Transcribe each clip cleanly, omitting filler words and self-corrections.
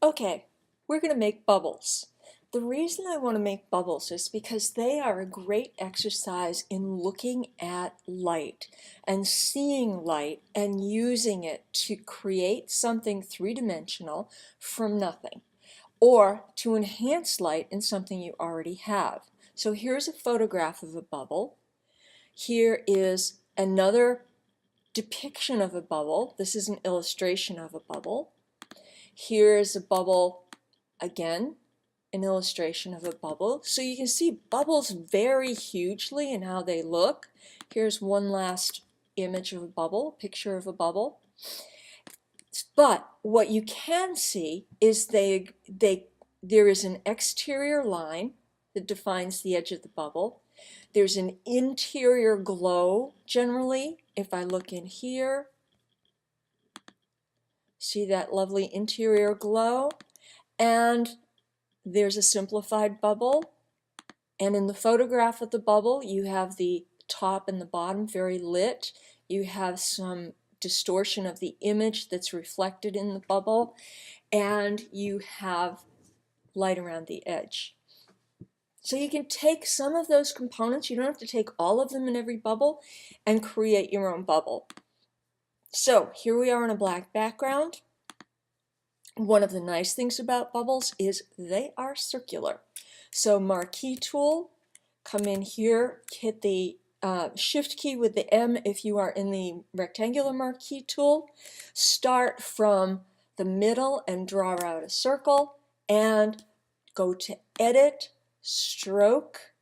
Okay, we're going to make bubbles. The reason I want to make bubbles is because they are a great exercise in looking at light and seeing light and using it to create something three-dimensional from nothing, or to enhance light in something you already have. So here's a photograph of a bubble. Here is another depiction of a bubble. This is an illustration of a bubble. Here is a bubble again, an illustration of a bubble. So you can see bubbles vary hugely in how they look. Here's one last image of a bubble, picture of a bubble. But what you can see is there is an exterior line that defines the edge of the bubble. There's an interior glow generally. If I look in here, see that lovely interior glow? And there's a simplified bubble, and in the photograph of the bubble you have the top and the bottom very lit. You have some distortion of the image that's reflected in the bubble, and you have light around the edge. So you can take some of those components, you don't have to take all of them in every bubble, and create your own bubble. So here we are on a black background. One of the nice things about bubbles is they are circular. So marquee tool, come in here, hit the shift key with the M if you are in the rectangular marquee tool. Start from the middle and draw out a circle, and go to edit, stroke,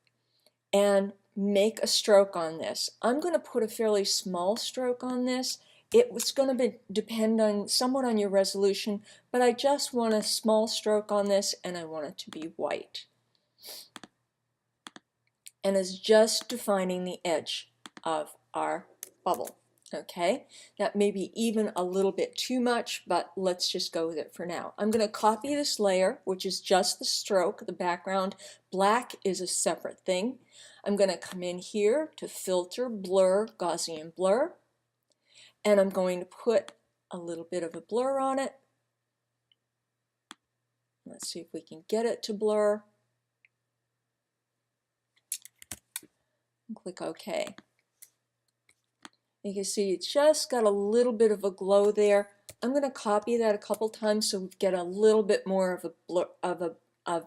and make a stroke on this. I'm going to put a fairly small stroke on this. It's going to depend on somewhat on your resolution, but I just want a small stroke on this, and I want it to be white. And it's just defining the edge of our bubble. Okay, that may be even a little bit too much, but let's just go with it for now. I'm going to copy this layer, which is just the stroke, the background. Black is a separate thing. I'm going to come in here to Filter, Blur, Gaussian Blur, and I'm going to put a little bit of a blur on it. Let's see if we can get it to blur. Click OK. You can see it's just got a little bit of a glow there. I'm going to copy that a couple times so we get a little bit more of a blur, of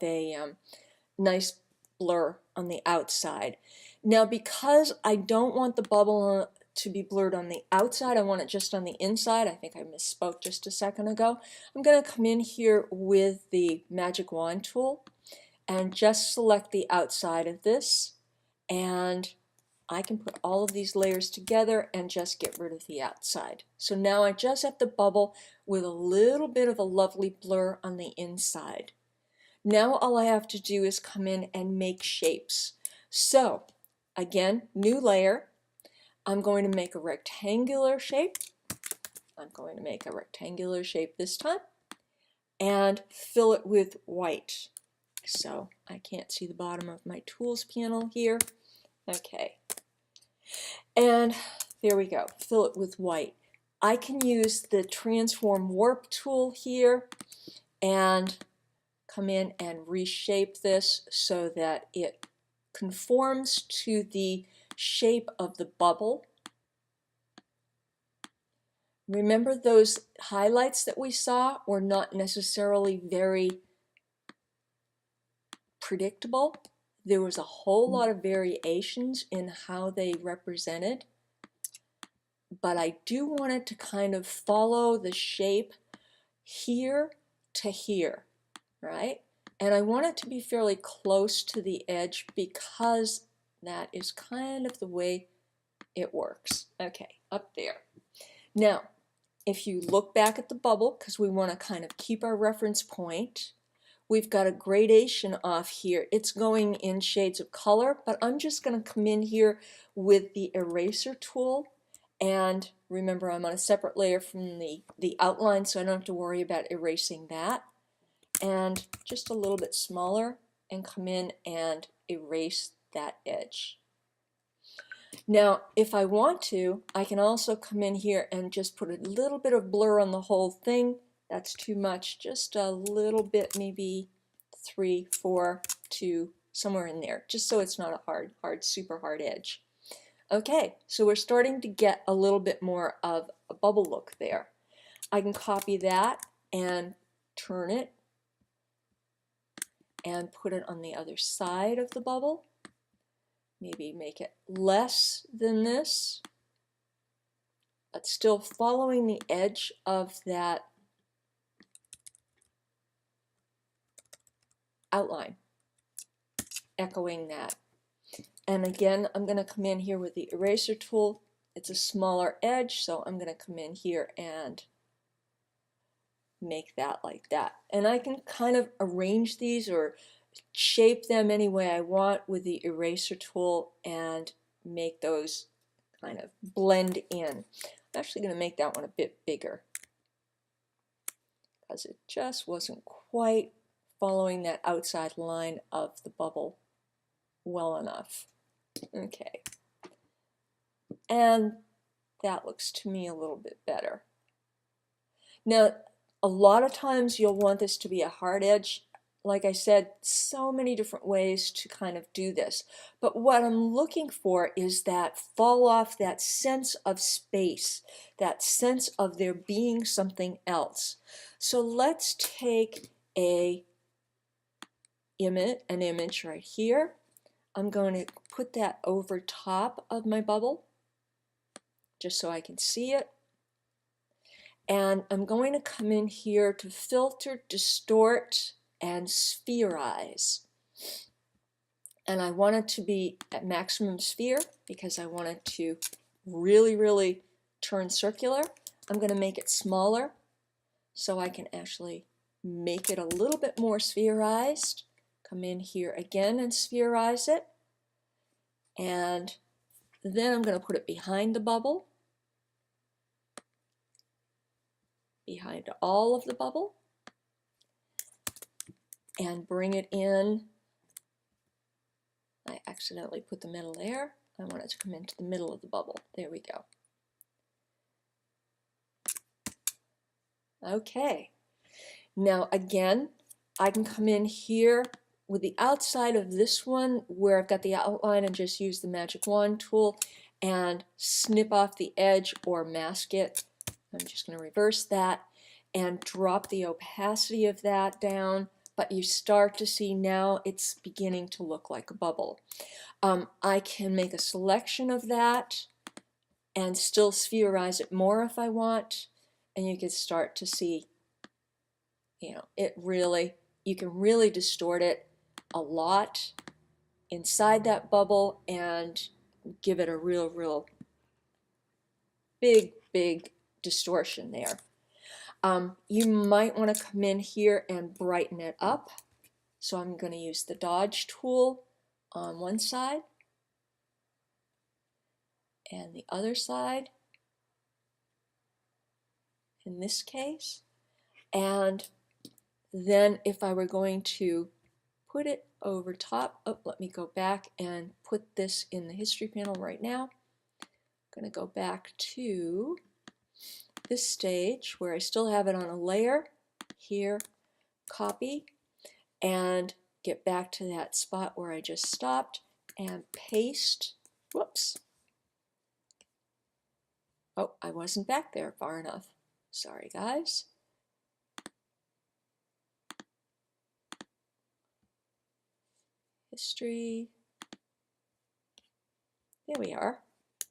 a nice blur on the outside. Now, because I don't want the bubble to be blurred on the outside, I want it just on the inside. I think I misspoke just a second ago. I'm going to come in here with the magic wand tool and just select the outside of this, and I can put all of these layers together and just get rid of the outside. So now I just have the bubble with a little bit of a lovely blur on the inside. Now all I have to do is come in and make shapes. So again, new layer. I'm going to make a rectangular shape. I'm going to make a rectangular shape this time and fill it with white. So I can't see the bottom of my tools panel here. Okay. And there we go, fill it with white. I can use the transform warp tool here and come in and reshape this so that it conforms to the shape of the bubble. Remember, those highlights that we saw were not necessarily very predictable. There was a whole lot of variations in how they represented, but I do want it to kind of follow the shape here to here, right? And I want it to be fairly close to the edge because that is kind of the way it works. Okay, up there. Now, if you look back at the bubble, because we want to kind of keep our reference point, we've got a gradation off here. It's going in shades of color, but I'm just going to come in here with the eraser tool. And remember, I'm on a separate layer from the outline, so I don't have to worry about erasing that. And just a little bit smaller, and come in and erase that edge. Now, if I want to, I can also come in here and just put a little bit of blur on the whole thing That's too much. Just a little bit, maybe 3, 4, 2, somewhere in there, just so it's not a super hard edge. Okay, so we're starting to get a little bit more of a bubble look there. I can copy that and turn it and put it on the other side of the bubble. Maybe make it less than this, but still following the edge of that outline, echoing that. And again, I'm going to come in here with the eraser tool. It's a smaller edge, so I'm going to come in here and make that like that. And I can kind of arrange these or shape them any way I want with the eraser tool and make those kind of blend in. I'm actually going to make that one a bit bigger because it just wasn't quite following that outside line of the bubble well enough. Okay, and that looks to me a little bit better. Now, a lot of times you'll want this to be a hard edge. Like I said, so many different ways to kind of do this. But what I'm looking for is that fall off, that sense of space, that sense of there being something else. So let's take an image right here. I'm going to put that over top of my bubble just so I can see it. And I'm going to come in here to filter, distort, and spherize. And I want it to be at maximum sphere because I want it to really, really turn circular. I'm going to make it smaller so I can actually make it a little bit more spherized. Come in here again and spherize it. And then I'm going to put it behind the bubble, behind all of the bubble, and bring it in. I accidentally put the middle there. I want it to come into the middle of the bubble. There we go. Okay. Now again, I can come in here with the outside of this one where I've got the outline and just use the magic wand tool and snip off the edge or mask it. I'm just going to reverse that and drop the opacity of that down, but you start to see now it's beginning to look like a bubble. I can make a selection of that and still spherize it more if I want, and you can start to see, you know, you can really distort it a lot inside that bubble and give it a real big distortion there. You might want to come in here and brighten it up. So I'm going to use the dodge tool on one side and the other side in this case. And then if I were going to put it over top, let me go back and put this in the history panel right now. I'm going to go back to this stage where I still have it on a layer, here, copy, and get back to that spot where I just stopped and paste. Whoops. Oh, I wasn't back there far enough. Sorry, guys. History. There we are.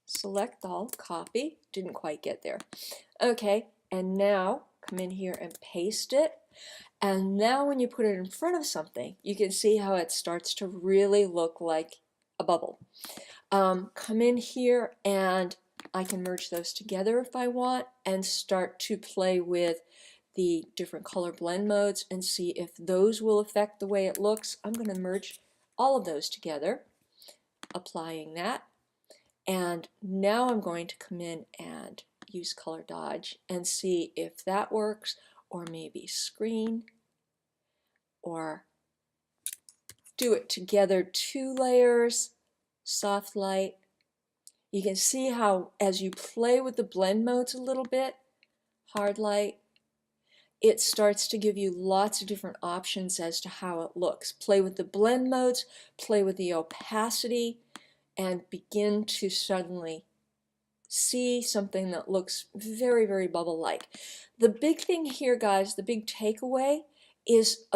Select all, copy. Didn't quite get there. Okay, and now come in here and paste it. And now when you put it in front of something, you can see how it starts to really look like a bubble. Come in here and I can merge those together if I want and start to play with the different color blend modes and see if those will affect the way it looks. I'm going to merge all of those together, applying that. And now I'm going to come in and use color dodge and see if that works, or maybe screen, or do it together, 2 layers, soft light. You can see how as you play with the blend modes a little bit, hard light, it starts to give you lots of different options as to how it looks. Play with the blend modes, play with the opacity, and begin to suddenly see something that looks very, very bubble-like. The big thing here, guys, the big takeaway is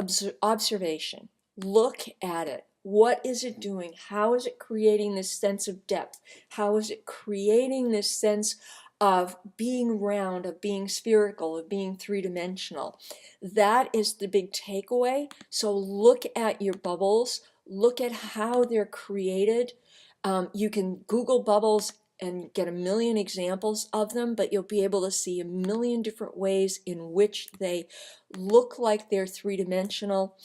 observation. Look at it. What is it doing? How is it creating this sense of depth? How is it creating this sense of being round, of being spherical, of being three-dimensional? That is the big takeaway. So look at your bubbles. Look at how they're created. You can Google bubbles and get a million examples of them, but you'll be able to see a million different ways in which they look like they're three-dimensional.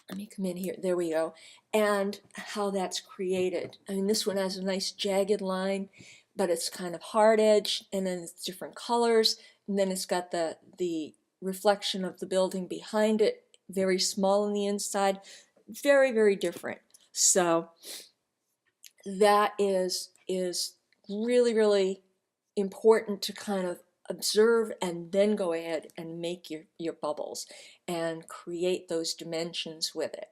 Let me come in here, there we go, and how that's created. I mean, this one has a nice jagged line, but it's kind of hard-edged, and then it's different colors, and then it's got the reflection of the building behind it, very small on the inside, very, very different. So that is really, really important to kind of observe and then go ahead and make your bubbles and create those dimensions with it.